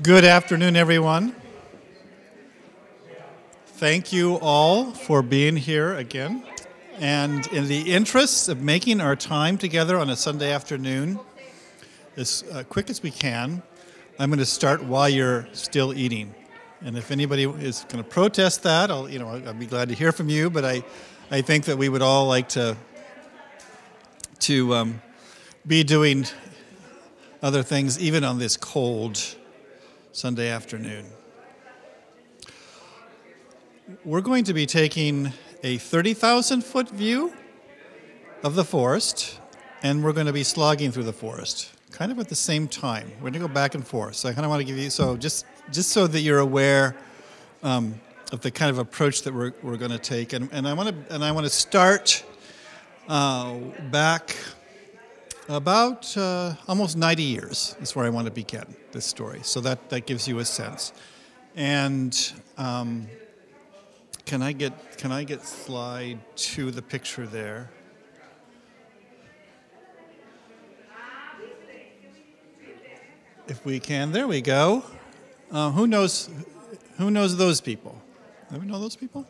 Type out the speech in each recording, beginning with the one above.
Good afternoon, everyone. Thank you all for being here again. And in the interest of making our time together on a Sunday afternoon as quick as we can, I'm going to start while you're still eating. And if anybody is going to protest that, I'll be glad to hear from you. But I think that we would all like to be doing other things, even on this cold Sunday afternoon. We're going to be taking a 30,000-foot view of the forest, and we're going to be slogging through the forest, kind of at the same time. We're going to go back and forth. So I kind of want to give you, just so that you're aware of the kind of approach that we're going to take. And I want to start back about almost 90 years is where I want to begin this story. So that gives you a sense. And can I get slide to the picture there? If we can, there we go. Who knows those people? Do we know those people?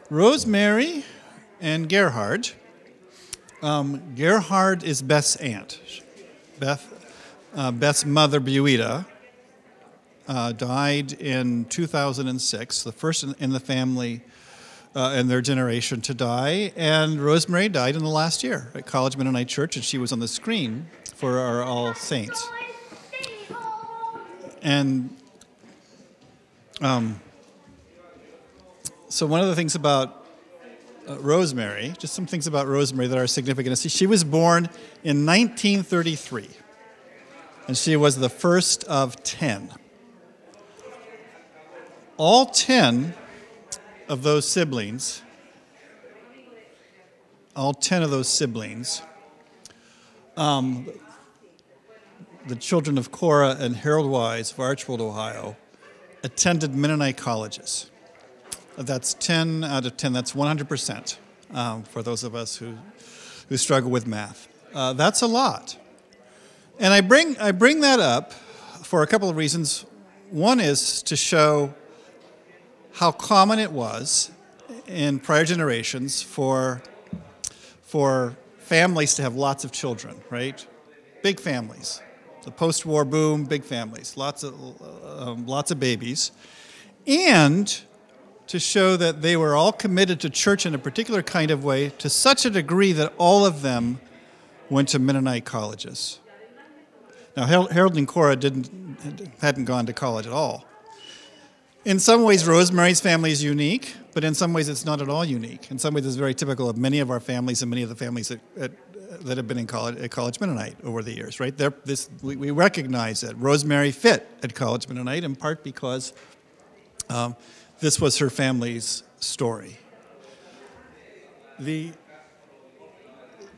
Rosemary and Gerhard. Gerhard is Beth's aunt. Beth's mother, Buita, died in 2006, the first in the family in their generation to die. And Rosemary died in the last year at College Mennonite Church, and she was on the screen for our All Saints. And so one of the things about Rosemary, just some things about Rosemary that are significant. She was born in 1933, and she was the first of 10. All 10 of those siblings, the children of Cora and Harold Wise of Archbold, Ohio, attended Mennonite colleges. That's 10 out of 10. That's 100% for those of us who struggle with math. That's a lot. And I bring that up for a couple of reasons. One is to show how common it was in prior generations for families to have lots of children, right? Big families. The post-war boom, big families, lots of babies. And to show that they were all committed to church in a particular kind of way to such a degree that all of them went to Mennonite colleges. Now, Harold and Cora hadn't gone to college at all. In some ways, Rosemary's family is unique, but in some ways it's not at all unique. In some ways, it's very typical of many of our families and many of the families that have been in college, at College Mennonite over the years, right? We recognize that Rosemary fit at College Mennonite in part because this was her family's story. The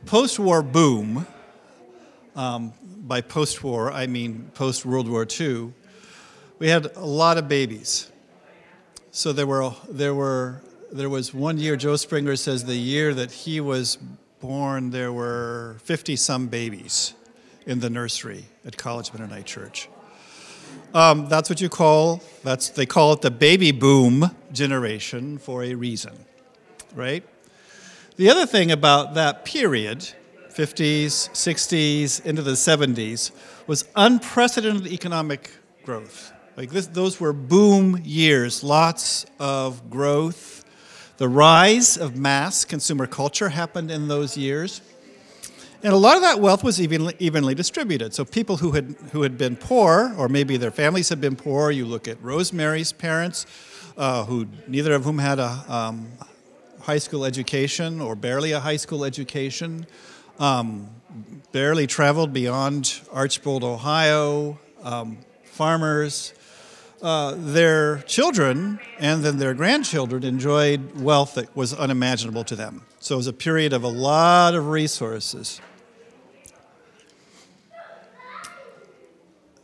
post-war boom, by post-war, I mean post-World War II, we had a lot of babies. So there was one year, Joe Springer says the year that he was born, there were 50-some babies in the nursery at College Mennonite Church. That's what they call it the baby boom generation for a reason, right? The other thing about that period, 50s, 60s, into the 70s, was unprecedented economic growth. Those were boom years, lots of growth. The rise of mass consumer culture happened in those years. And a lot of that wealth was evenly distributed. So people who had been poor, or maybe their families had been poor, you look at Rosemary's parents, neither of whom had a high school education or barely a high school education, barely traveled beyond Archbold, Ohio, farmers. Their children and then their grandchildren enjoyed wealth that was unimaginable to them. So it was a period of a lot of resources.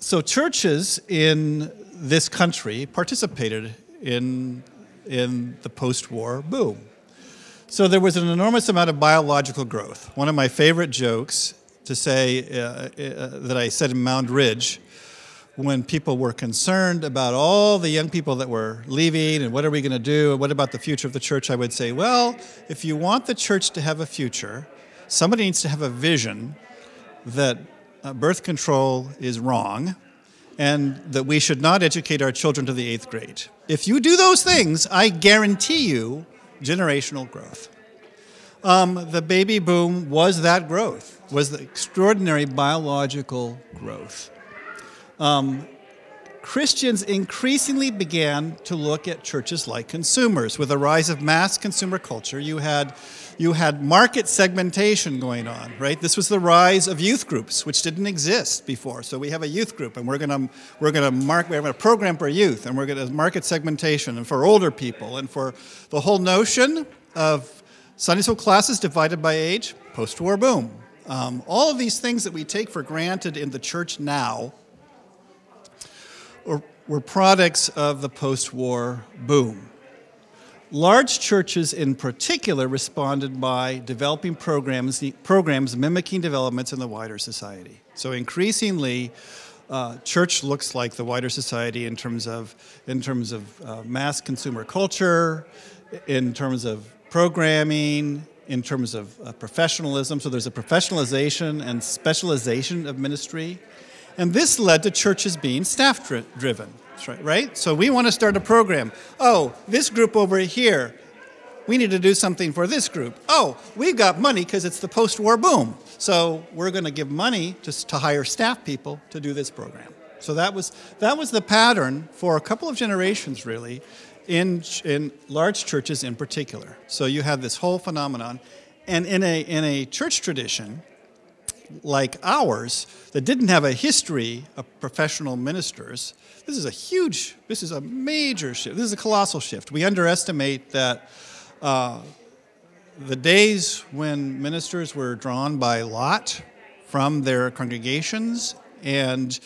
So churches in this country participated in the post-war boom. So there was an enormous amount of biological growth. One of my favorite jokes to say that I said in Mound Ridge when people were concerned about all the young people that were leaving and what are we going to do and what about the future of the church, I would say, well, if you want the church to have a future, somebody needs to have a vision that birth control is wrong and that we should not educate our children to the 8th grade. If you do those things, I guarantee you generational growth. The baby boom was that growth, was the extraordinary biological growth. Christians increasingly began to look at churches like consumers. With the rise of mass consumer culture, you had market segmentation going on, right? This was the rise of youth groups, which didn't exist before. So we have a youth group, and we have a program for youth, and we're going to market segmentation, and for older people, and for the whole notion of Sunday school classes divided by age, post-war boom. All of these things that we take for granted in the church now were products of the post-war boom. Large churches in particular responded by developing programs mimicking developments in the wider society. So increasingly, church looks like the wider society in terms of mass consumer culture, in terms of programming, in terms of professionalism. So there's a professionalization and specialization of ministry. And this led to churches being staff-driven, right? So we want to start a program. Oh, this group over here, we need to do something for this group. Oh, we've got money because it's the post-war boom. So we're going to give money to hire staff people to do this program. So that was the pattern for a couple of generations, really, in large churches in particular. So you had this whole phenomenon. And in a church tradition like ours, that didn't have a history of professional ministers, this is a major shift. This is a colossal shift. We underestimate that the days when ministers were drawn by lot from their congregations and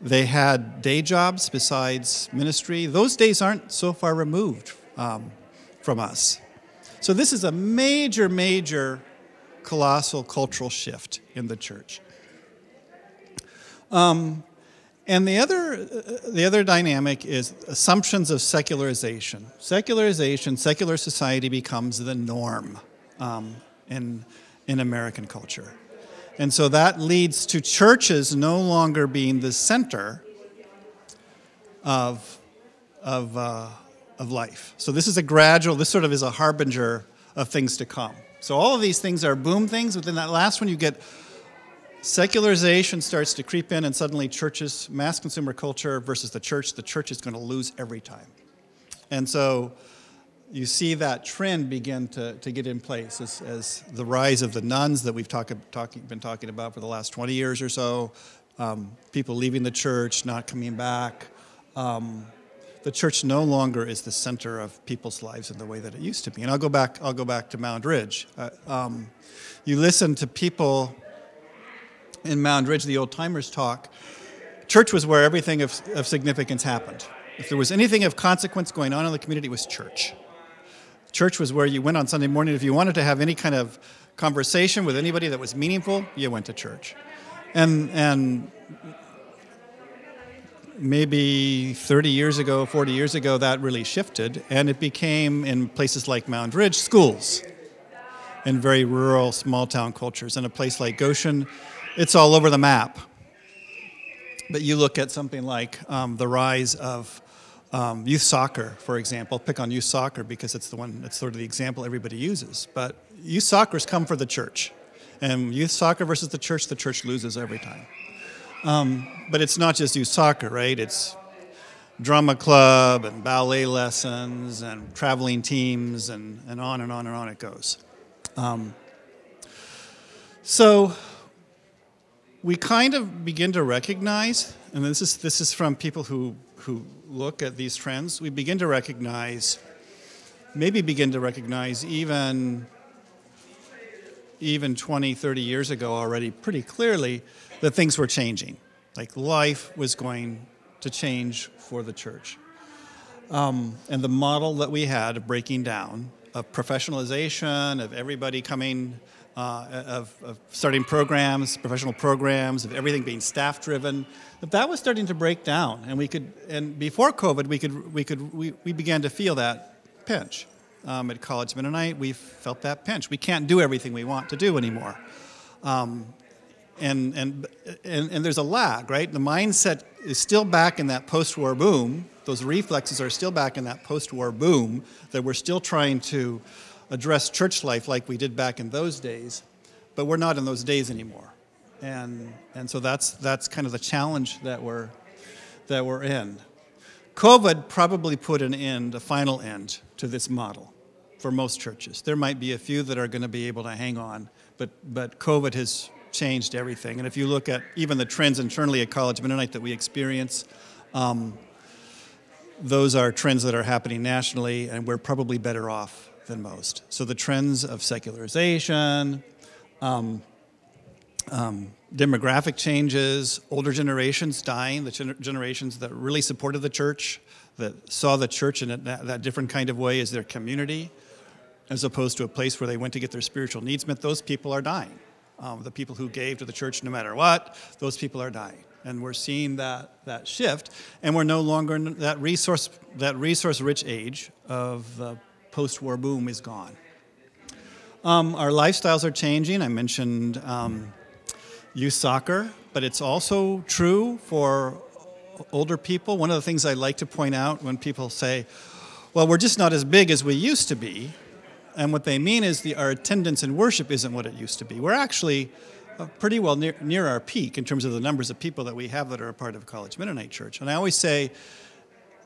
they had day jobs besides ministry, those days aren't so far removed from us. So this is a major, major colossal cultural shift in the church. And the other dynamic is assumptions of secularization. Secular society becomes the norm in American culture. And so that leads to churches no longer being the center of life. So this is this sort of is a harbinger of things to come. So all of these things are boom things. Within that last one, you get secularization starts to creep in, and suddenly churches, mass consumer culture versus the church is going to lose every time. And so you see that trend begin to get in place as the rise of the nuns that we've been talking about for the last 20 years or so, people leaving the church, not coming back. The church no longer is the center of people's lives in the way that it used to be. And I'll go back to Mound Ridge. You listen to people in Mound Ridge, the old timers talk. Church was where everything of significance happened. If there was anything of consequence going on in the community, it was church. Church was where you went on Sunday morning. If you wanted to have any kind of conversation with anybody that was meaningful, you went to church. And maybe 30 years ago, 40 years ago, that really shifted, and it became, in places like Mound Ridge, schools in very rural, small-town cultures. In a place like Goshen, it's all over the map. But you look at something like the rise of youth soccer, for example. Pick on youth soccer because it's sort of the example everybody uses. But youth soccer's come for the church. And youth soccer versus the church loses every time. But it's not just youth soccer, right? It's drama club and ballet lessons and traveling teams and on and on and on it goes. So we kind of begin to recognize, and this is from people who look at these trends, we begin to recognize even 20, 30 years ago already pretty clearly that things were changing. Like life was going to change for the church. And the model that we had of breaking down, of professionalization, of everybody coming of starting programs, professional programs, of everything being staff-driven. That was starting to break down, and before COVID, we began to feel that pinch. At College Mennonite, we felt that pinch. We can't do everything we want to do anymore. And there's a lag, right? The mindset is still back in that post-war boom. Those reflexes are still back in that post-war boom that we're still trying to address church life like we did back in those days, but we're not in those days anymore. And so that's kind of the challenge that we're in. COVID probably put a final end to this model for most churches. There might be a few that are going to be able to hang on, but COVID has changed everything. And if you look at even the trends internally at College Mennonite that we experience, those are trends that are happening nationally, and we're probably better off than most. So the trends of secularization, demographic changes, older generations dying, the generations that really supported the church, that saw the church in that different kind of way as their community, as opposed to a place where they went to get their spiritual needs met, those people are dying. The people who gave to the church no matter what, those people are dying. And we're seeing that shift, and we're no longer in that resource-rich age of the post-war boom is gone. Our lifestyles are changing. I mentioned youth soccer, but it's also true for older people. One of the things I like to point out when people say, well, we're just not as big as we used to be, and what they mean is our attendance in worship isn't what it used to be. We're actually pretty well near our peak in terms of the numbers of people that we have that are a part of College Mennonite Church. And I always say,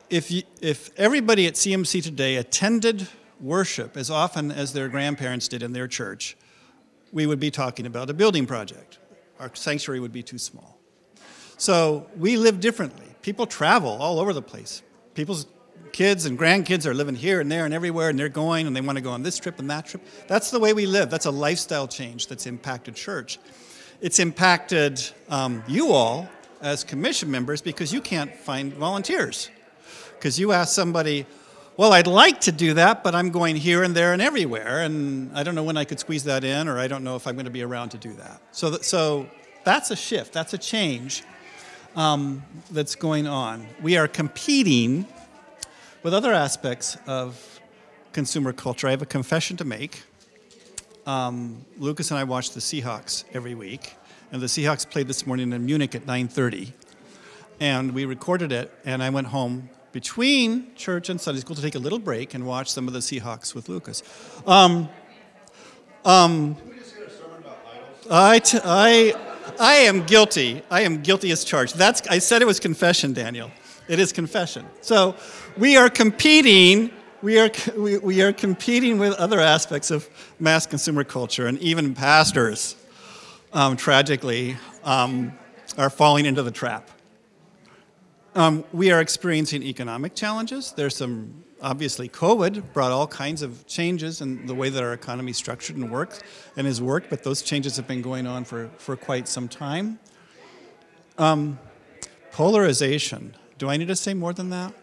if everybody at CMC today attended worship as often as their grandparents did in their church, we would be talking about a building project. Our sanctuary would be too small. So we live differently. People travel all over the place. People's kids and grandkids are living here and there and everywhere, and they're going, and they want to go on this trip and that trip. That's the way we live. That's a lifestyle change that's impacted church. It's impacted you all as commission members because you can't find volunteers. Because you ask somebody, well, I'd like to do that, but I'm going here and there and everywhere, and I don't know when I could squeeze that in, or I don't know if I'm going to be around to do that. So that's a shift. That's a change that's going on. We are competing with other aspects of consumer culture. I have a confession to make. Lucas and I watch the Seahawks every week, and the Seahawks played this morning in Munich at 9:30, and we recorded it, and I went home between church and Sunday school to take a little break and watch some of the Seahawks with Lucas. I am guilty. I am guilty as charged. I said it was confession, Daniel. It is confession. So we are competing. We are competing with other aspects of mass consumer culture, and even pastors, tragically, are falling into the trap. We are experiencing economic challenges. There's obviously, COVID brought all kinds of changes in the way that our economy is structured and works and has worked, but those changes have been going on for quite some time. Polarization. Do I need to say more than that?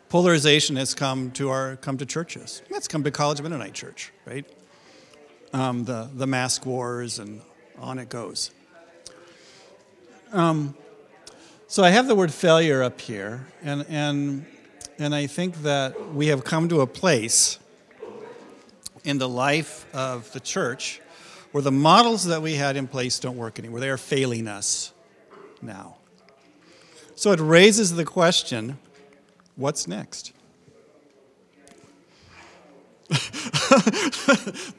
Polarization has come to churches. It's come to College Mennonite Church, right? The mask wars and on it goes. So I have the word failure up here, and I think that we have come to a place in the life of the church where the models that we had in place don't work anymore. They are failing us now. So it raises the question, what's next?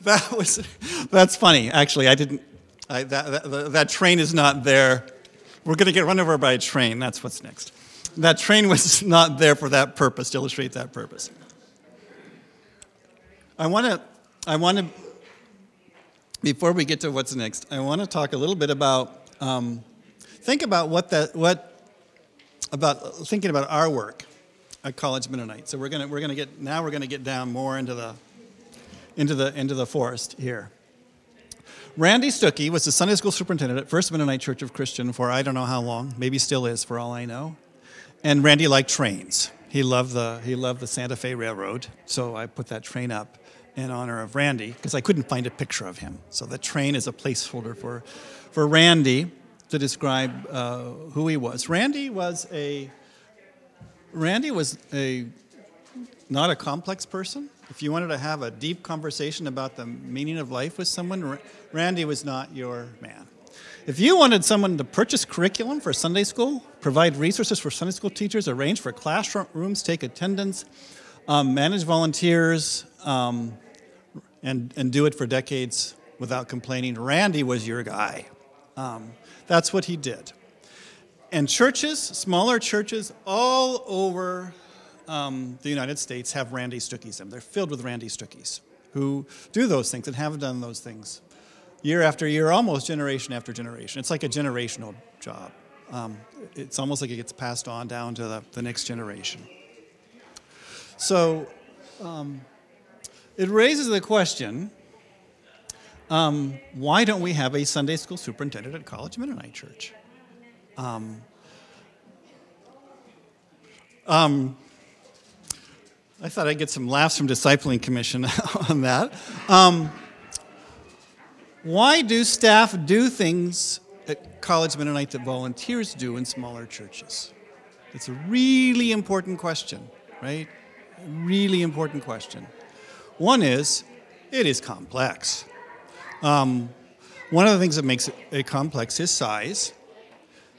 That's funny. Actually, that train is not there. We're going to get run over by a train. That's what's next. That train was not there for that purpose, to illustrate that purpose. I want to, before we get to what's next, I want to talk a little bit about, thinking about our work at College Mennonite. So we're going to get down more into the forest here. Randy Stuckey was the Sunday school superintendent at First Mennonite Church of Christian for I don't know how long, maybe still is for all I know. And Randy liked trains. He loved the Santa Fe Railroad, so I put that train up in honor of Randy, because I couldn't find a picture of him. So the train is a placeholder for Randy to describe who he was. Randy was not a complex person. If you wanted to have a deep conversation about the meaning of life with someone, Randy was not your man. If you wanted someone to purchase curriculum for Sunday school, provide resources for Sunday school teachers, arrange for classrooms, take attendance, manage volunteers, and do it for decades without complaining, Randy was your guy. That's what he did. And churches, smaller churches all over the United States have Randy Stookies in them. They're filled with Randy Stookies who do those things and have done those things year after year, almost generation after generation. It's like a generational job. It's almost like it gets passed on down to the next generation. So it raises the question, why don't we have a Sunday school superintendent at College Mennonite Church? I thought I'd get some laughs from Discipling Commission on that. Why do staff do things at College Mennonite that volunteers do in smaller churches? It's a really important question, right? Really important question. One is, it is complex. One of the things that makes it complex is size.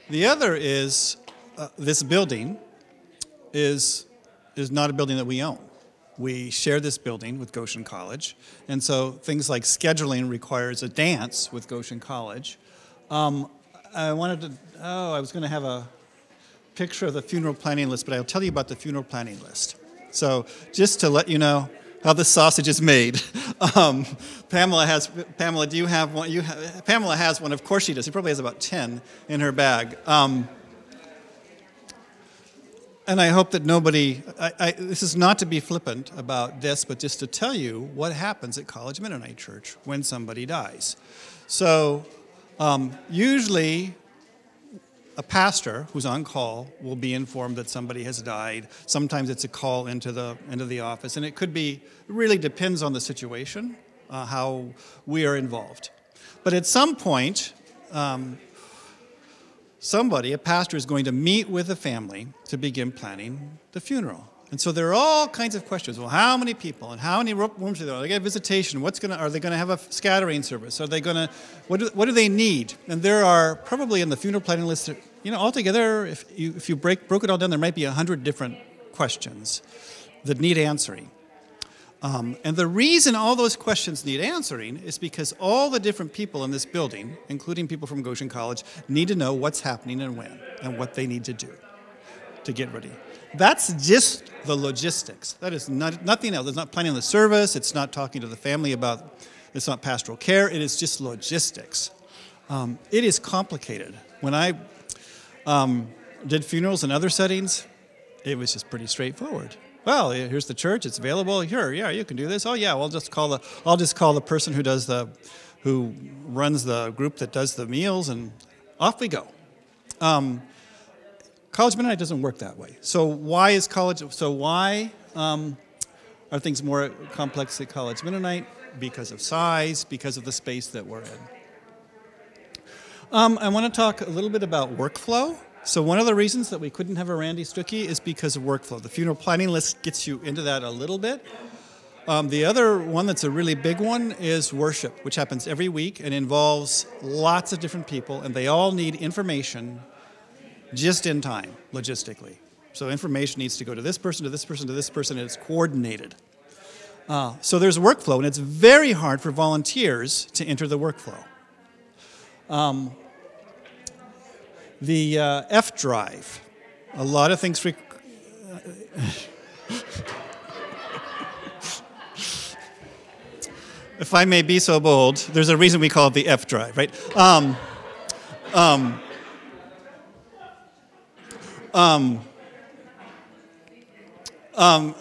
The other is this building is not a building that we own. We share this building with Goshen College, and so things like scheduling requires a dance with Goshen College. I was going to have a picture of the funeral planning list, but I'll tell you about the funeral planning list. So just to let you know how the sausage is made, Pamela, do you have one? Pamela has one. Of course she does. She probably has about 10 in her bag. And I hope that nobody, this is not to be flippant about this, but just to tell you what happens at College Mennonite Church when somebody dies. So usually a pastor who's on call will be informed that somebody has died. Sometimes it's a call into the office, and it really depends on the situation, how we are involved. But at some point, a pastor is going to meet with the family to begin planning the funeral. And so there are all kinds of questions. Well, how many people and how many rooms are there? Are they going to have visitation? Are they going to have a scattering service? Are they going to, what do they need? And there are probably in the funeral planning list, altogether, if you broke it all down, there might be 100 different questions that need answering. And the reason all those questions need answering is because all the different people in this building, including people from Goshen College, need to know what's happening and when, and what they need to do to get ready. That's just the logistics. That is nothing else. It's not planning the service. It's not talking to the family about, it's not pastoral care. It is just logistics. It is complicated. When I did funerals in other settings, it was just pretty straightforward. Well, here's the church. It's available. Here, yeah, you can do this. Oh, yeah. I'll just call the person who runs the group that does the meals, and off we go. College Mennonite doesn't work that way. So why are things more complex at College Mennonite? Because of size, because of the space that we're in. I want to talk a little bit about workflow. So one of the reasons that we couldn't have a Randy Stookie is because of workflow. The funeral planning list gets you into that a little bit. The other one that's a really big one is worship, which happens every week and involves lots of different people, and they all need information just in time, logistically. So information needs to go to this person, to this person, to this person, and it's coordinated. So there's workflow, and it's very hard for volunteers to enter the workflow. The F drive, a lot of things. If I may be so bold, there's a reason we call it the F drive, right?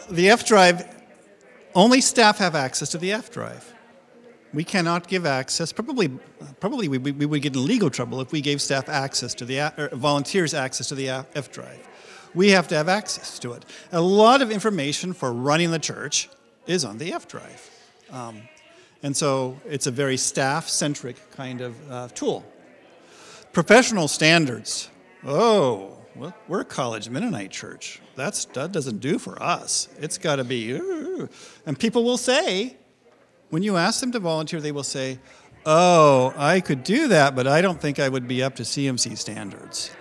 The F drive, only staff have access to the F drive. We cannot give access. Probably we would get in legal trouble if we gave staff access to the volunteers access to the F drive. We have to have access to it. A lot of information for running the church is on the F drive. And so it's a very staff-centric kind of tool. Professional standards. Oh, well, we're a college Mennonite church. That doesn't do for us. It's got to be, and people will say, when you ask them to volunteer, they will say, oh, I could do that, but I don't think I would be up to CMC standards.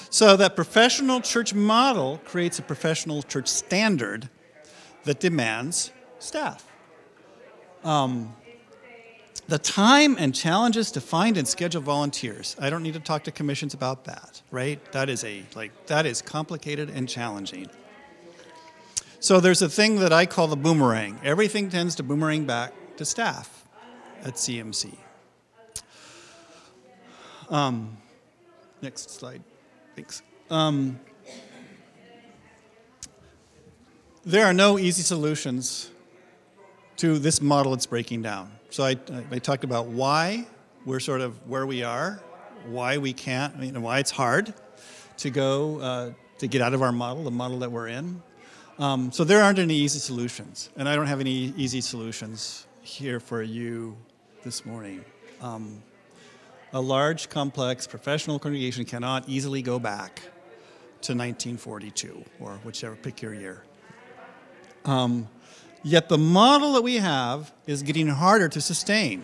So that professional church model creates a professional church standard that demands staff. The time and challenges to find and schedule volunteers. I don't need to talk to commissions about that, right? That is complicated and challenging. So there's a thing that I call the boomerang. Everything tends to boomerang back to staff at CMC. Next slide, thanks. There are no easy solutions to this model it's breaking down. So I talked about why we're sort of where we are, why we can't, why it's hard to go to get out of our model, the model that we're in. So there aren't any easy solutions, and I don't have any easy solutions here for you this morning. A large, complex, professional congregation cannot easily go back to 1942 or whichever, pick your year. Yet the model that we have is getting harder to sustain.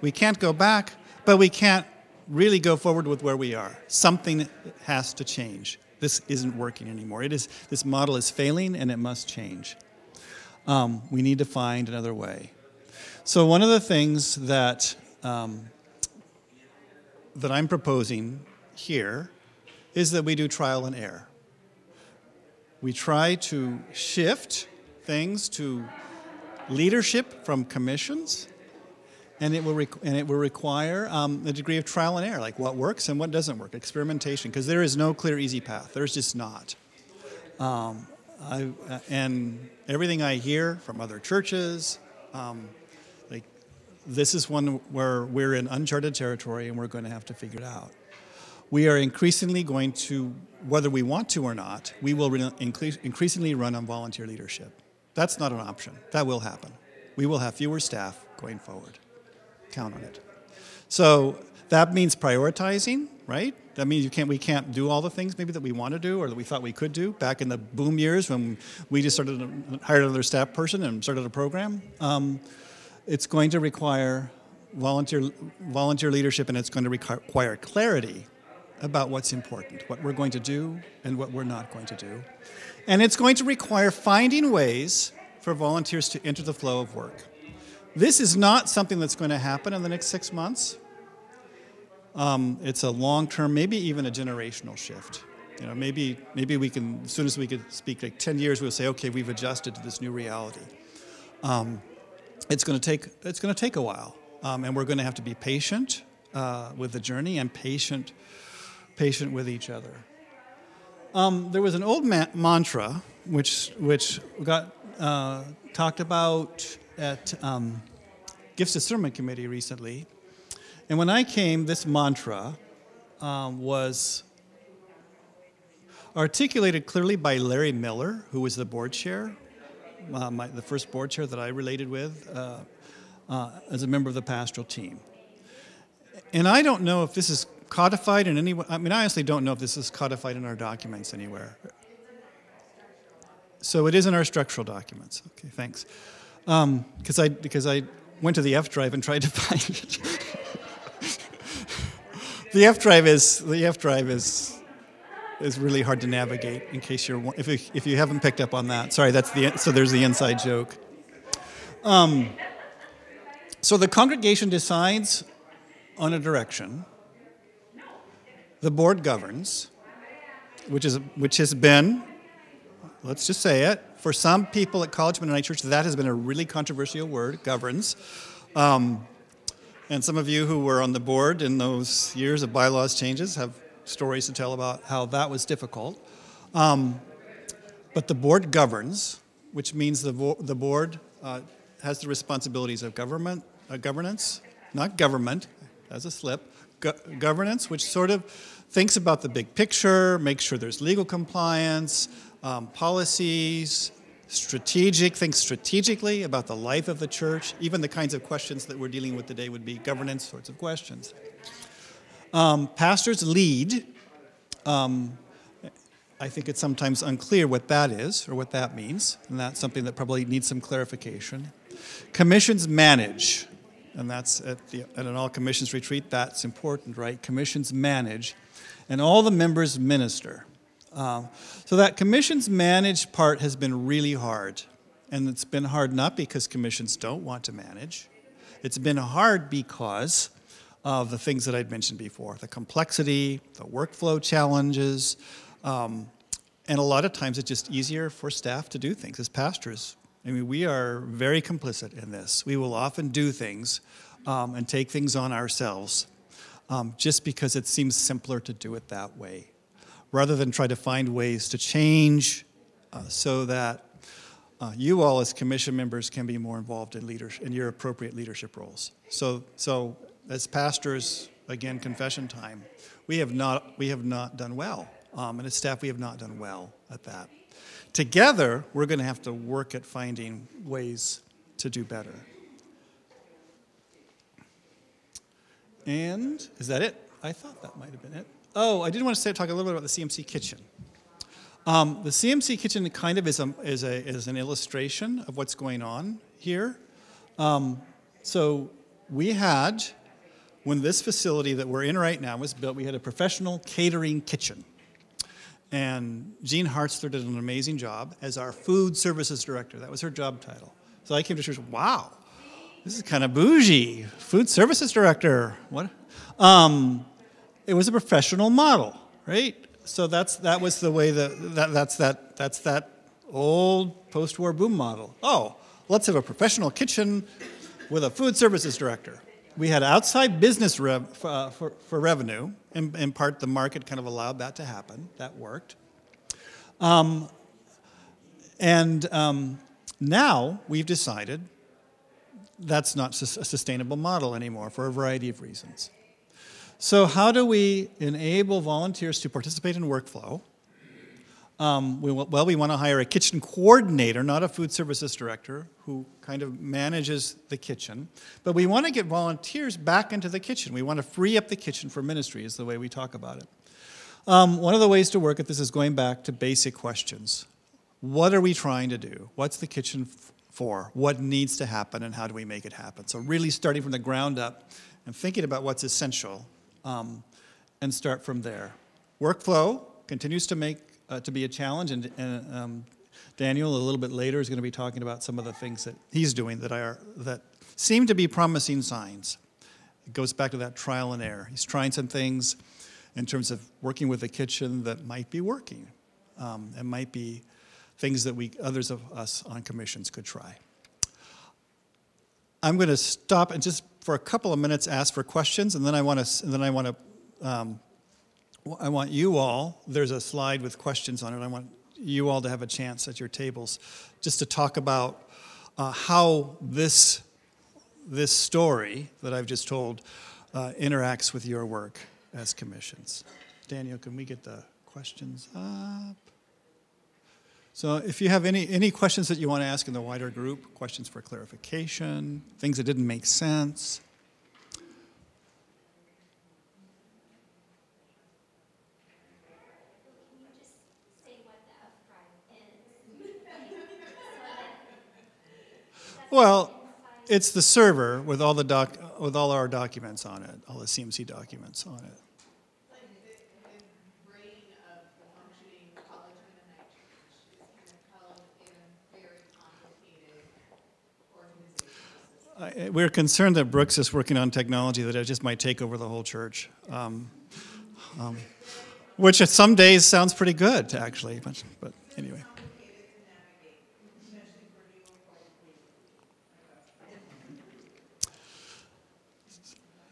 We can't go back, but we can't really go forward with where we are. Something has to change. This isn't working anymore. This model is failing, and it must change. We need to find another way. So one of the things that that I'm proposing here is that we do trial and error. We try to shift things to leadership from commissions, and it will require a degree of trial and error, like what works and what doesn't work, experimentation, because there is no clear, easy path. There's just not. And everything I hear from other churches, like this is one where we're in uncharted territory, and we're going to have to figure it out. We are increasingly going to, whether we want to or not, we will increasingly run on volunteer leadership. That's not an option. That will happen. We will have fewer staff going forward. Count on it. So that means prioritizing, right? That means we can't do all the things maybe that we want to do or that we thought we could do back in the boom years when we just hired another staff person and started a program. It's going to require volunteer leadership, and it's going to require clarity about what's important, what we're going to do and what we're not going to do. And it's going to require finding ways for volunteers to enter the flow of work. This is not something that's going to happen in the next 6 months. It's a long-term, maybe even a generational shift. Maybe we can, as soon as we could speak like 10 years, we'll say, okay, we've adjusted to this new reality. It's going to take a while, and we're going to have to be patient with the journey and patient with each other. There was an old mantra which got talked about at Gifts Discernment Committee recently, and when I came, this mantra was articulated clearly by Larry Miller, who was the board chair, the first board chair that I related with as a member of the pastoral team. And I don't know if this is codified in any way. I honestly don't know if this is codified in our documents anywhere. So it is in our structural documents. Okay, thanks. Because I went to the F drive and tried to find it. The F drive is really hard to navigate. In case if you haven't picked up on that, sorry. So there's the inside joke. So the congregation decides on a direction. The board governs, which has been, let's just say it, for some people at College Mennonite Church, that has been a really controversial word, governs. And some of you who were on the board in those years of bylaws changes have stories to tell about how that was difficult. But the board governs, which means the board has the responsibilities of governance, not government, as a slip, governance, which sort of thinks about the big picture, makes sure there's legal compliance, policies, think strategically about the life of the church. Even the kinds of questions that we're dealing with today would be governance sorts of questions. Pastors lead. I think it's sometimes unclear what that is or what that means, and that's something that probably needs some clarification. Commissions manage, and that's at an all commissions retreat. That's important, right? Commissions manage, and all the members minister. So that commissions manage part has been really hard, and it's been hard not because commissions don't want to manage. It's been hard because of the things that I'd mentioned before, the complexity, the workflow challenges, and a lot of times it's just easier for staff to do things as pastors. I mean, we are very complicit in this. We will often do things and take things on ourselves just because it seems simpler to do it that way, rather than try to find ways to change so that you all as commission members can be more involved in leadership, in your appropriate leadership roles. So as pastors, again, confession time, we have not done well. And as staff, we have not done well at that. Together, we're going to have to work at finding ways to do better. And is that it? I thought that might have been it. Oh, I did want to talk a little bit about the CMC kitchen. The CMC kitchen kind of is an illustration of what's going on here. So we had, when this facility that we're in right now was built, we had a professional catering kitchen. And Jean Hartzler did an amazing job as our food services director. That was her job title. So I came to church, wow, this is kind of bougie. Food services director. What? It was a professional model, right? So that was the way that's that old post-war boom model. Oh, let's have a professional kitchen with a food services director. We had outside business for revenue. In part, the market kind of allowed that to happen. That worked. Now we've decided that's not a sustainable model anymore for a variety of reasons. So how do we enable volunteers to participate in workflow? We want to hire a kitchen coordinator, not a food services director, who kind of manages the kitchen. But we want to get volunteers back into the kitchen. We want to free up the kitchen for ministry, is the way we talk about it. One of the ways to work at this is going back to basic questions. What are we trying to do? What's the kitchen for? What needs to happen, and how do we make it happen? So really starting from the ground up and thinking about what's essential, and start from there. Workflow continues to be a challenge, and Daniel a little bit later is going to be talking about some of the things that he's doing that seem to be promising signs. It goes back to that trial and error. He's trying some things in terms of working with the kitchen that might be working, and might be things that others of us on commissions could try. I'm going to stop and just for a couple of minutes ask for questions, and then I want you all, there's a slide with questions on it. I want you all to have a chance at your tables just to talk about how this story that I've just told interacts with your work as commissions. Daniel, can we get the questions up? So if you have any questions that you want to ask in the wider group, questions for clarification, things that didn't make sense. Well, it's the server with all our documents on it, all the CMC documents on it. We're concerned that Brooks is working on technology that it just might take over the whole church, which at some days sounds pretty good, actually, but anyway.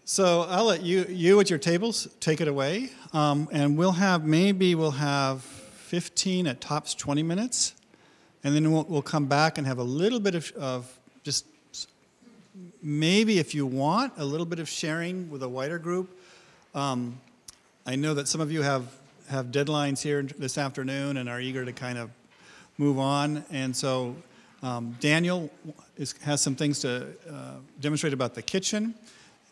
So I'll let you at your tables take it away, and we'll have 15 at tops 20 minutes, and then we'll come back and have a little bit of just maybe if you want a little bit of sharing with a wider group. I know that some of you have deadlines here this afternoon and are eager to kind of move on. And so Daniel has some things to demonstrate about the kitchen.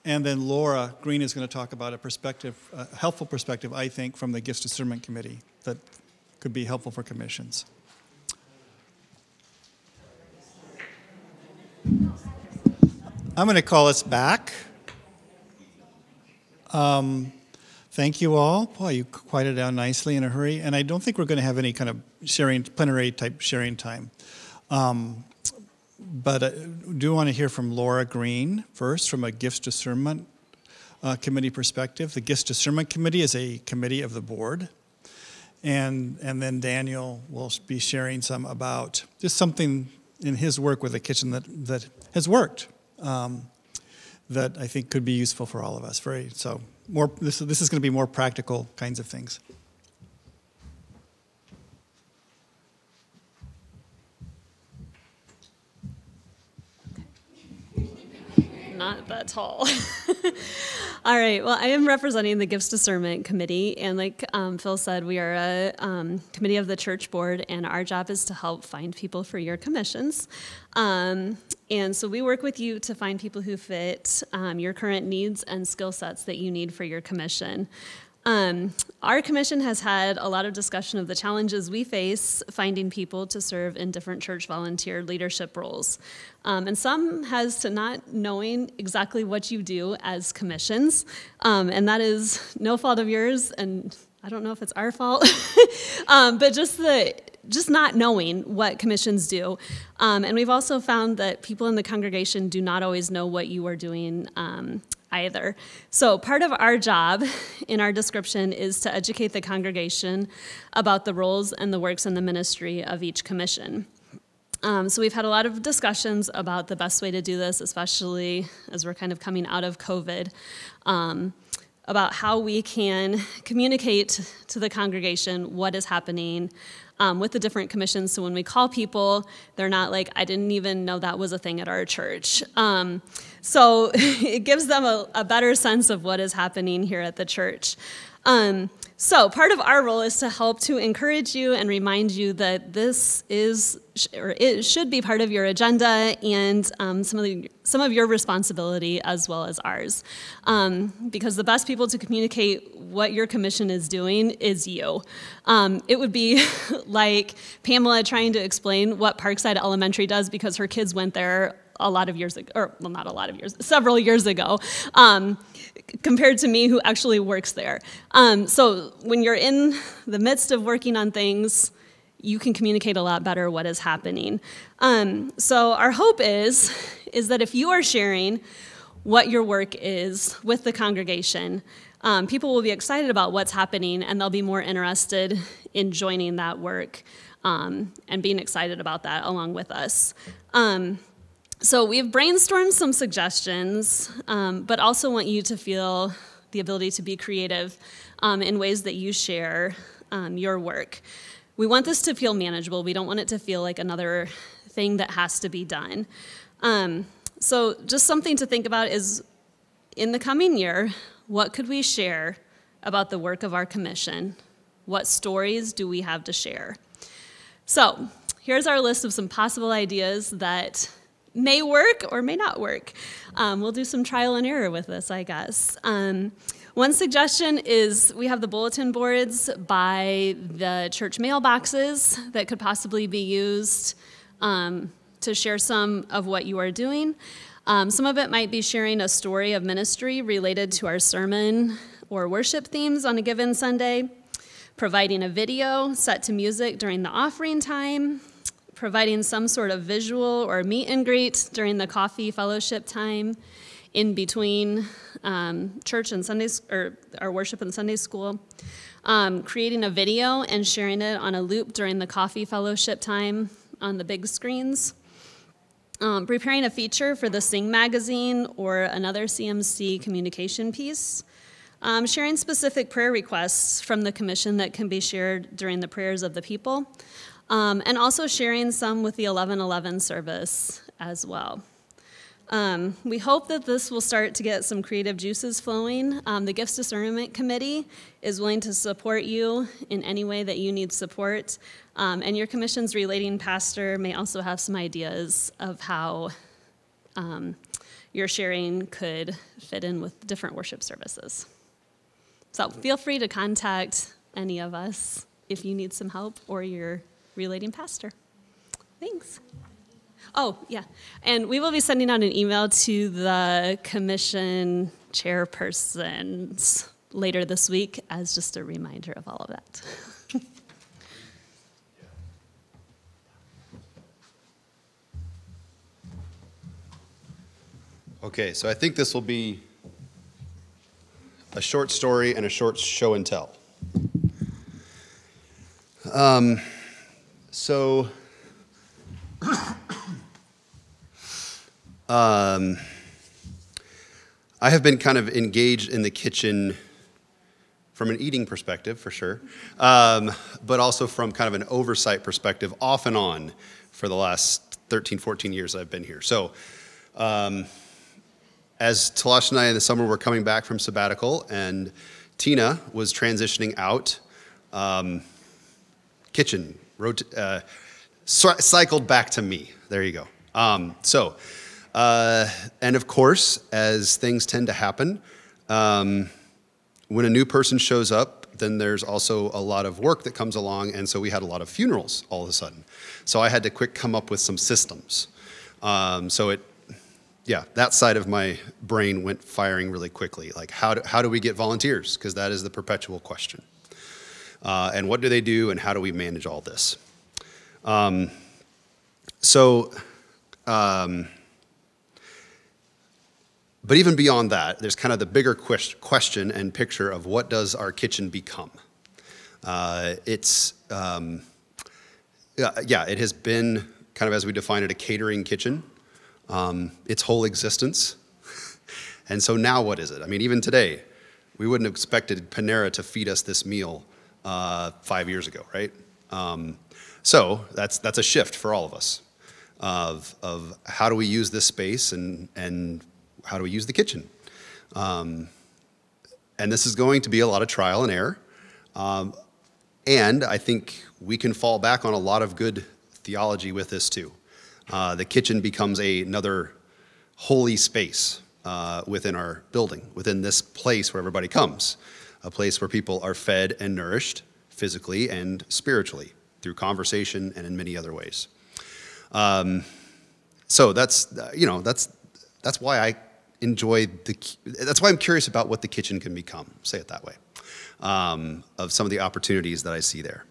And then Laura Green is going to talk about a perspective, a helpful perspective, I think, from the Gifts Discernment Committee that could be helpful for commissions. I'm going to call us back. Thank you all. Boy, you quieted down nicely in a hurry. And I don't think we're going to have any kind of plenary type sharing time. But I do want to hear from Laura Green first from a Gifts Discernment Committee perspective. The Gifts Discernment Committee is a committee of the board. And then Daniel will be sharing some about just something in his work with the kitchen that has worked that I think could be useful for all of us. This is going to be more practical kinds of things. Not that tall. All right, well, I am representing the Gifts Discernment Committee, and like Phil said, we are a committee of the church board, and our job is to help find people for your commissions. And so we work with you to find people who fit your current needs and skill sets that you need for your commission. Our commission has had a lot of discussion of the challenges we face finding people to serve in different church volunteer leadership roles. And some has to not knowing exactly what you do as commissions. And that is no fault of yours, and I don't know if it's our fault, but just not knowing what commissions do. And we've also found that people in the congregation do not always know what you are doing either. So part of our job in our description is to educate the congregation about the roles and the works and the ministry of each commission. So we've had a lot of discussions about the best way to do this, especially as we're kind of coming out of COVID, about how we can communicate to the congregation what is happening with the different commissions. So when we call people, they're not like, I didn't even know that was a thing at our church. So it gives them a better sense of what is happening here at the church. So part of our role is to help to encourage you and remind you that this is, or it should be part of your agenda and some of your responsibility as well as ours. Because the best people to communicate what your commission is doing is you. It would be like Pamela trying to explain what Parkside Elementary does because her kids went there a lot of years ago, or well, not a lot of years, several years ago, compared to me who actually works there. So when you're in the midst of working on things, you can communicate a lot better what is happening. So our hope is that if you are sharing what your work is with the congregation, people will be excited about what's happening and they'll be more interested in joining that work and being excited about that along with us. So we've brainstormed some suggestions, but also want you to feel the ability to be creative in ways that you share your work. We want this to feel manageable. We don't want it to feel like another thing that has to be done. So just something to think about is, in the coming year, what could we share about the work of our commission? What stories do we have to share? So here's our list of some possible ideas that may work or may not work. We'll do some trial and error with this, I guess. One suggestion is we have the bulletin boards by the church mailboxes that could possibly be used to share some of what you are doing. Some of it might be sharing a story of ministry related to our sermon or worship themes on a given Sunday, providing a video set to music during the offering time, providing some sort of visual or meet and greet during the coffee fellowship time in between church and Sundays, or our worship and Sunday school, creating a video and sharing it on a loop during the coffee fellowship time on the big screens, preparing a feature for the Sing magazine or another CMC communication piece, sharing specific prayer requests from the commission that can be shared during the prayers of the people, and also sharing some with the 11:11 service as well. We hope that this will start to get some creative juices flowing. The Gifts Discernment Committee is willing to support you in any way that you need support. And your commission's relating pastor may also have some ideas of how your sharing could fit in with different worship services. So feel free to contact any of us if you need some help or your relating pastor. Thanks. Oh, yeah. And we will be sending out an email to the commission chairpersons later this week as just a reminder of all of that. Okay, so I think this will be a short story and a short show and tell. I have been kind of engaged in the kitchen from an eating perspective, for sure, but also from kind of an oversight perspective, off and on, for the last 13, 14 years I've been here. So, as Talash and I in the summer were coming back from sabbatical, and Tina was transitioning out, kitchen cycled back to me. There you go. And of course, as things tend to happen, when a new person shows up, then there's also a lot of work that comes along, and so we had a lot of funerals all of a sudden. So I had to come up with some systems. That side of my brain went firing really quickly. Like, how do we get volunteers? Because that is the perpetual question. And what do they do, and how do we manage all this? But even beyond that, there's kind of the bigger question and picture of what does our kitchen become? It has been kind of, as we define it, a catering kitchen. Its whole existence. And so now what is it? I mean, even today, we wouldn't have expected Panera to feed us this meal 5 years ago, right? So that's a shift for all of us of how do we use this space and how do we use the kitchen? And this is going to be a lot of trial and error. And I think we can fall back on a lot of good theology with this too. The kitchen becomes another holy space within our building, within this place where everybody comes, a place where people are fed and nourished physically and spiritually through conversation and in many other ways. So that's why I enjoy that's why I'm curious about what the kitchen can become, say it that way, of some of the opportunities that I see there.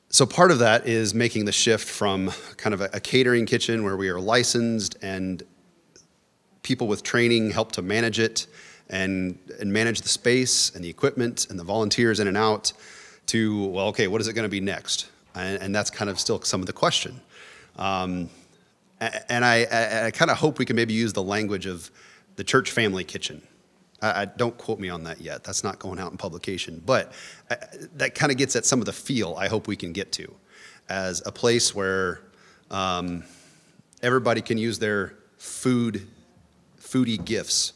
So part of that is making the shift from kind of a catering kitchen where we are licensed and people with training help to manage it and manage the space and the equipment and the volunteers in and out to, well, okay, what is it going to be next? And that's kind of still some of the question. And I kind of hope we can maybe use the language of the church family kitchen. Don't quote me on that yet. That's not going out in publication. But that kind of gets at some of the feel I hope we can get to as a place where everybody can use their foodie gifts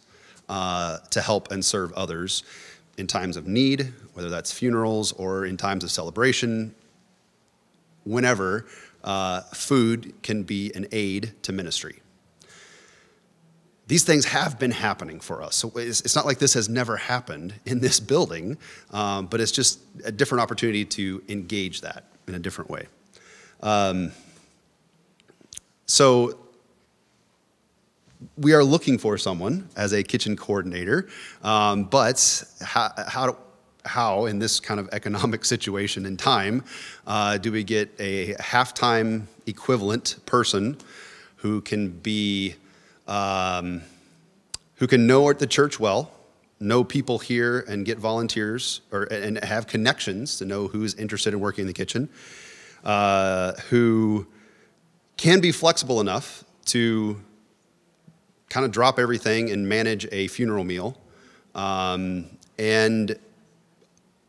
to help and serve others in times of need, whether that's funerals or in times of celebration, whenever food can be an aid to ministry. These things have been happening for us. So it's not like this has never happened in this building, but it's just a different opportunity to engage that in a different way. So we are looking for someone as a kitchen coordinator, but how in this kind of economic situation and time do we get a half-time equivalent person who can be who can know the church well, know people here and get volunteers and have connections to know who's interested in working in the kitchen, who can be flexible enough to kind of drop everything and manage a funeral meal, and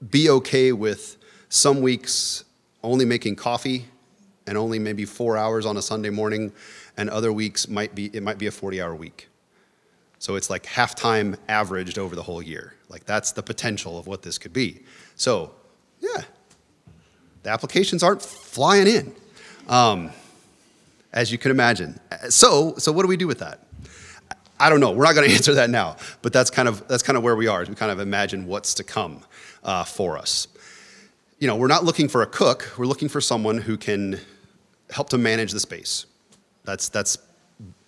be okay with some weeks only making coffee and only maybe 4 hours on a Sunday morning, and other weeks it might be a 40-hour week. So it's like half-time averaged over the whole year. Like that's the potential of what this could be. So yeah, the applications aren't flying in, as you can imagine. So what do we do with that? I don't know. We're not going to answer that now, but that's kind of where we are. As we kind of imagine what's to come for us. You know, we're not looking for a cook. We're looking for someone who can help to manage the space. That's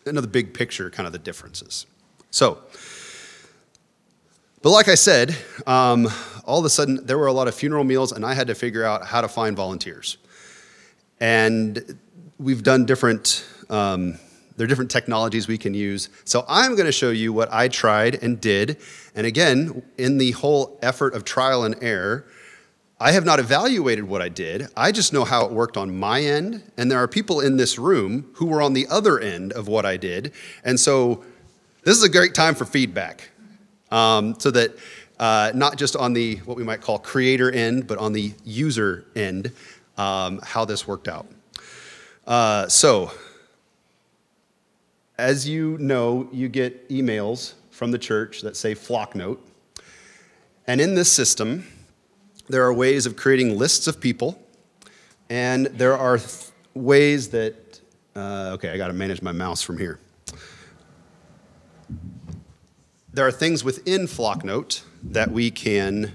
another big picture, kind of the differences. So, but like I said, all of a sudden there were a lot of funeral meals, and I had to figure out how to find volunteers. And we've done different. There are different technologies we can use. So I'm going to show you what I tried and did. And again, in the whole effort of trial and error, I have not evaluated what I did. I just know how it worked on my end. And there are people in this room who were on the other end of what I did. And so this is a great time for feedback. So that not just on the, what we might call creator end, but on the user end, how this worked out. So, as you know, you get emails from the church that say Flocknote. And in this system, there are ways of creating lists of people. And there are ways that, okay, I got to manage my mouse from here. There are things within Flocknote that we can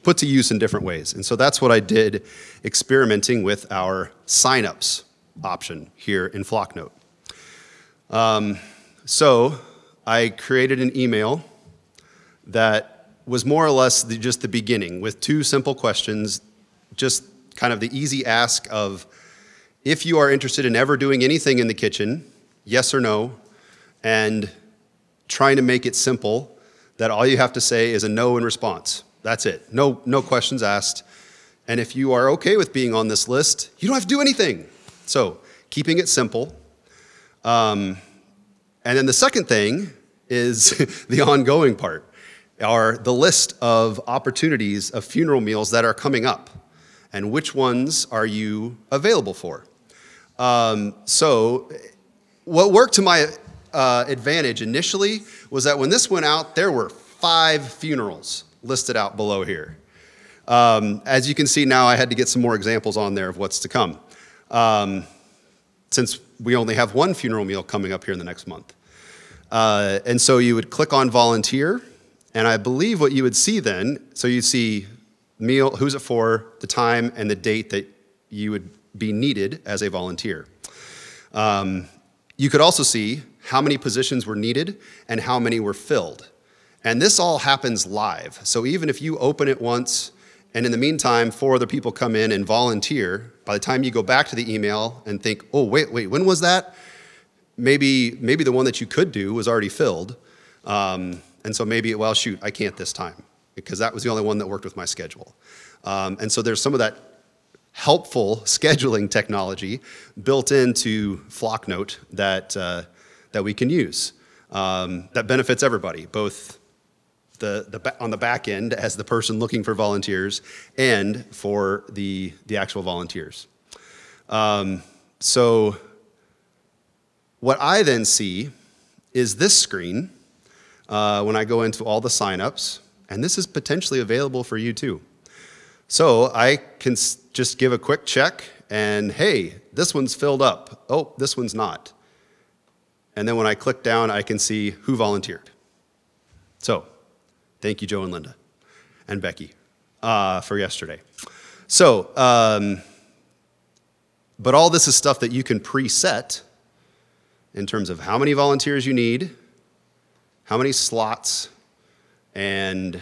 put to use in different ways. And so that's what I did experimenting with our signups option here in Flocknote. So I created an email that was more or less just the beginning with 2 simple questions, just kind of the easy ask of, if you are interested in ever doing anything in the kitchen, yes or no, and trying to make it simple that all you have to say is a no in response. That's it. No questions asked. And if you are okay with being on this list, you don't have to do anything. So keeping it simple. And then the second thing is the ongoing part, are the list of opportunities of funeral meals that are coming up. And which ones are you available for? So what worked to my advantage initially was that when this went out, there were 5 funerals listed out below here. As you can see now, I had to get some more examples on there of what's to come. Since we only have 1 funeral meal coming up here in the next month. And so you would click on volunteer, and I believe what you would see then, so you'd see meal, who's it for, the time, and the date that you would be needed as a volunteer. You could also see how many positions were needed and how many were filled. And this all happens live. So even if you open it once, and in the meantime, 4 other people come in and volunteer, by the time you go back to the email and think, oh, wait, when was that? Maybe the one that you could do was already filled. And so maybe, well, shoot, I can't this time, because that was the only one that worked with my schedule. And so there's some of that helpful scheduling technology built into Flocknote that we can use, that benefits everybody, both on the back end as the person looking for volunteers and for the actual volunteers. So what I then see is this screen when I go into all the signups, and this is potentially available for you too. So I can just give a quick check and, hey, this one's filled up. Oh, this one's not. And then when I click down, I can see who volunteered. So thank you, Joe and Linda and Becky for yesterday. So, but all this is stuff that you can preset in terms of how many volunteers you need, how many slots, and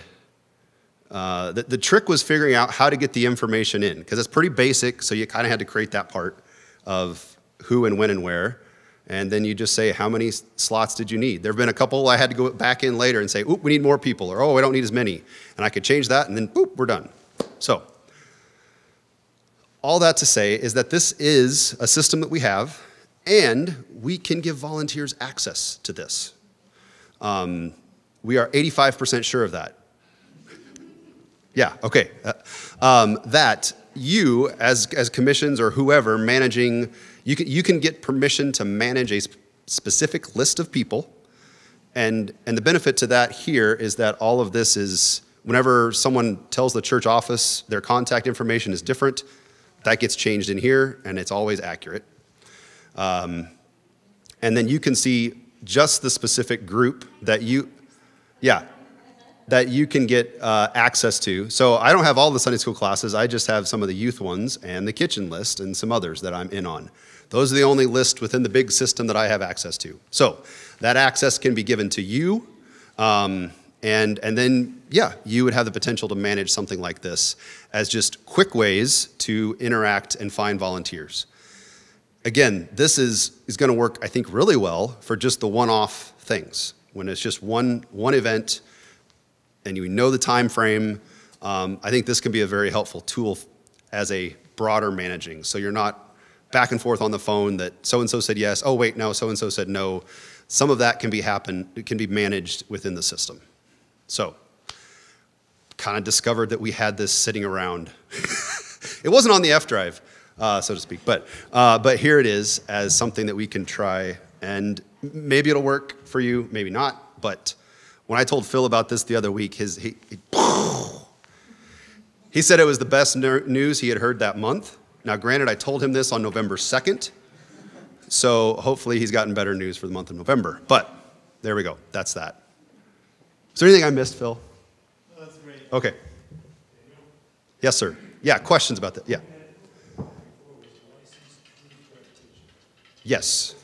the trick was figuring out how to get the information in, because it's pretty basic, so you kind of had to create that part of who and when and where. And then you just say, how many slots did you need? There have been a couple I had to go back in later and say, oop, we need more people, or oh, we don't need as many. And I could change that, and then boop, we're done. So all that to say is that this is a system that we have, and we can give volunteers access to this. We are 85% sure of that. Yeah, okay. That you, as commissions or whoever managing, you can get permission to manage a specific list of people. And the benefit to that here is that all of this is, whenever someone tells the church office their contact information is different, that gets changed in here, and it's always accurate. And then you can see just the specific group that you can get access to. So I don't have all the Sunday school classes. I just have some of the youth ones and the kitchen list and some others that I'm in on. Those are the only lists within the big system that I have access to. So that access can be given to you. And then, you would have the potential to manage something like this as just quick ways to interact and find volunteers. Again, this is going to work, I think, really well for just the one-off things. When it's just one event and you know the time frame, I think this can be a very helpful tool as a broader managing. So you're not back and forth on the phone that so-and-so said yes, oh wait, no, so-and-so said no. Some of that can be managed within the system. So, kind of discovered that we had this sitting around. It wasn't on the F drive, so to speak, but here it is as something that we can try, and maybe it'll work for you, maybe not. But when I told Phil about this the other week, he said it was the best news he had heard that month. Now, granted, I told him this on November 2nd, so hopefully he's gotten better news for the month of November. But there we go. That's that. Is there anything I missed, Phil? No, that's great. Okay. Yes, sir. Yeah, questions about that? Yeah. Yes.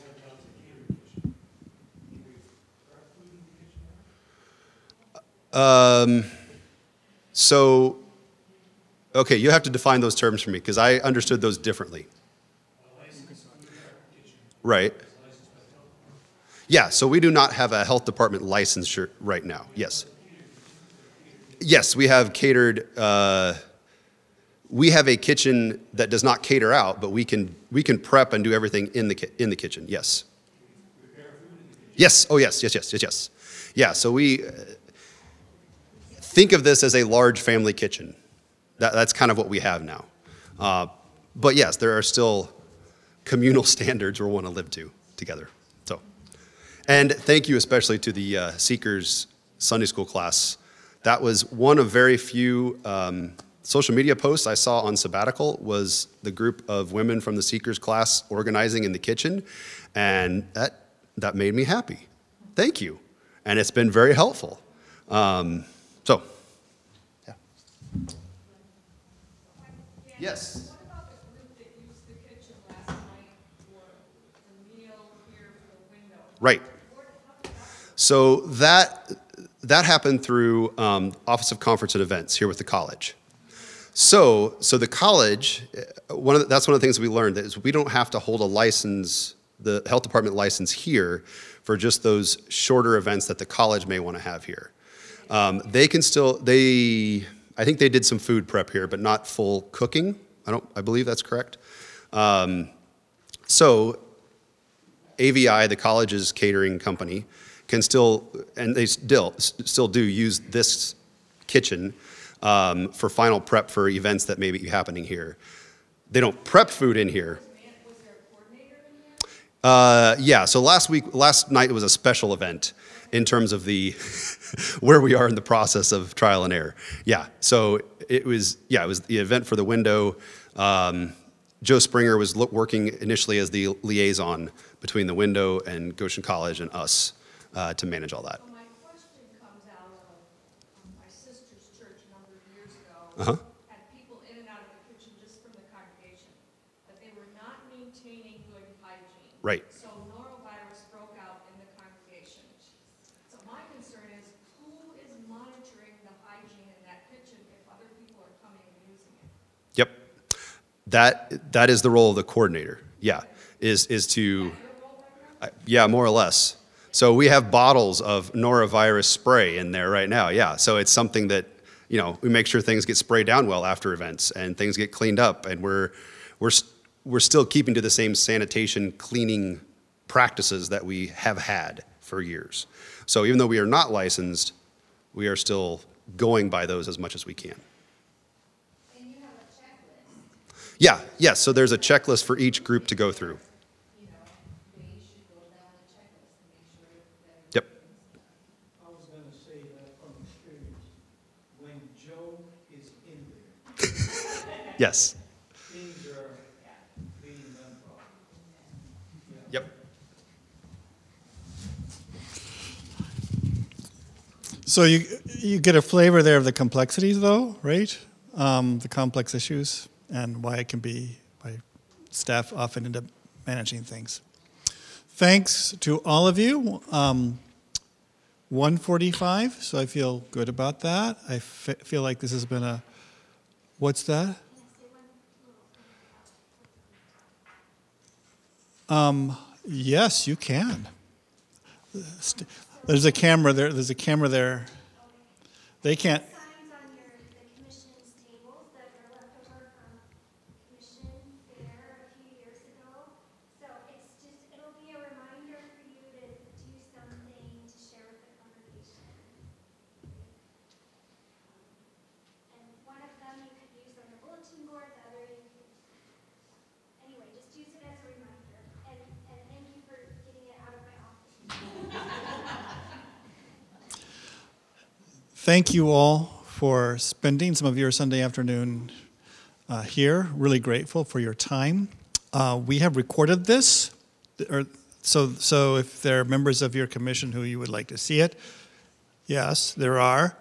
So, okay, you have to define those terms for me because I understood those differently. Right. Yeah, so we do not have a health department licensure right now. Yes. Yes, we have catered. We have a kitchen that does not cater out, but we can prep and do everything in the kitchen. Yes. Yes. Oh, yes. Yes. Yeah. So we think of this as a large family kitchen. That's kind of what we have now. But yes, there are still communal standards we want to live to together. So, and thank you especially to the Seekers Sunday School class. That was one of very few social media posts I saw on sabbatical was the group of women from the Seekers class organizing in the kitchen, and that made me happy. Thank you, and it's been very helpful. So, yeah. Yes. What about the group that used the kitchen last night for the meal here for the window? Right. So that happened through Office of Conference and Events here with the college. So the college, that's one of the things we learned is we don't have to hold a license, the health department license here for just those shorter events that the college may want to have here. They can still, I think they did some food prep here, but not full cooking. I believe that's correct. So AVI, the college's catering company, can still, and they still do use this kitchen for final prep for events that may be happening here. They don't prep food in here. Was there a coordinator in there? Yeah, so last night it was a special event in terms of where we are in the process of trial and error. Yeah, so it was the event for the window. Joe Springer was working initially as the liaison between the window and Goshen College and us to manage all that. So my question comes out of my sister's church a number of years ago. Uh-huh. Had people in and out of the kitchen just from the congregation, but they were not maintaining good hygiene. Right. So norovirus broke out in the congregation. So my concern is who is monitoring the hygiene in that kitchen if other people are coming and using it? Yep. That is the role of the coordinator. Yeah, is to, yeah, more or less. So we have bottles of norovirus spray in there right now. Yeah, so it's something that we make sure things get sprayed down well after events and things get cleaned up, and we're still keeping to the same sanitation cleaning practices that we have had for years. So even though we are not licensed, we are still going by those as much as we can. And you have a checklist. Yeah, yes, so there's a checklist for each group to go through. Yep. I was going to say that from experience, when Joe is in there, Yes. things are being done properly. Yep. So you get a flavor there of the complexities, though, right? The complex issues and why it can be, why staff often end up managing things. Thanks to all of you. 1:45, so I feel good about that. I feel like this has been a, what's that? Yes, you can. There's a camera there. There's a camera there. They can't. Signs on the commission's tables that were left over from commission fair a few years ago. So it'll be a reminder for you to do something to share with the congregation. And one of them you could use on the bulletin board, the other you could, anyway, just use it as a reminder. And thank you for getting it out of my office. Thank you all for spending some of your Sunday afternoon here. Really grateful for your time. We have recorded this, so if there are members of your commission who you would like to see it, yes, there are.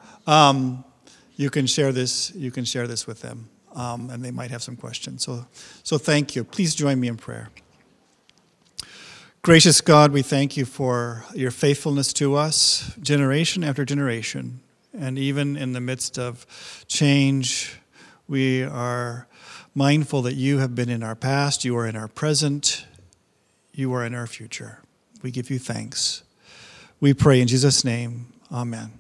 You can share this. You can share this with them, and they might have some questions. So thank you. Please join me in prayer. Gracious God, we thank you for your faithfulness to us, generation after generation. And even in the midst of change, we are mindful that you have been in our past, you are in our present, you are in our future. We give you thanks. We pray in Jesus' name. Amen.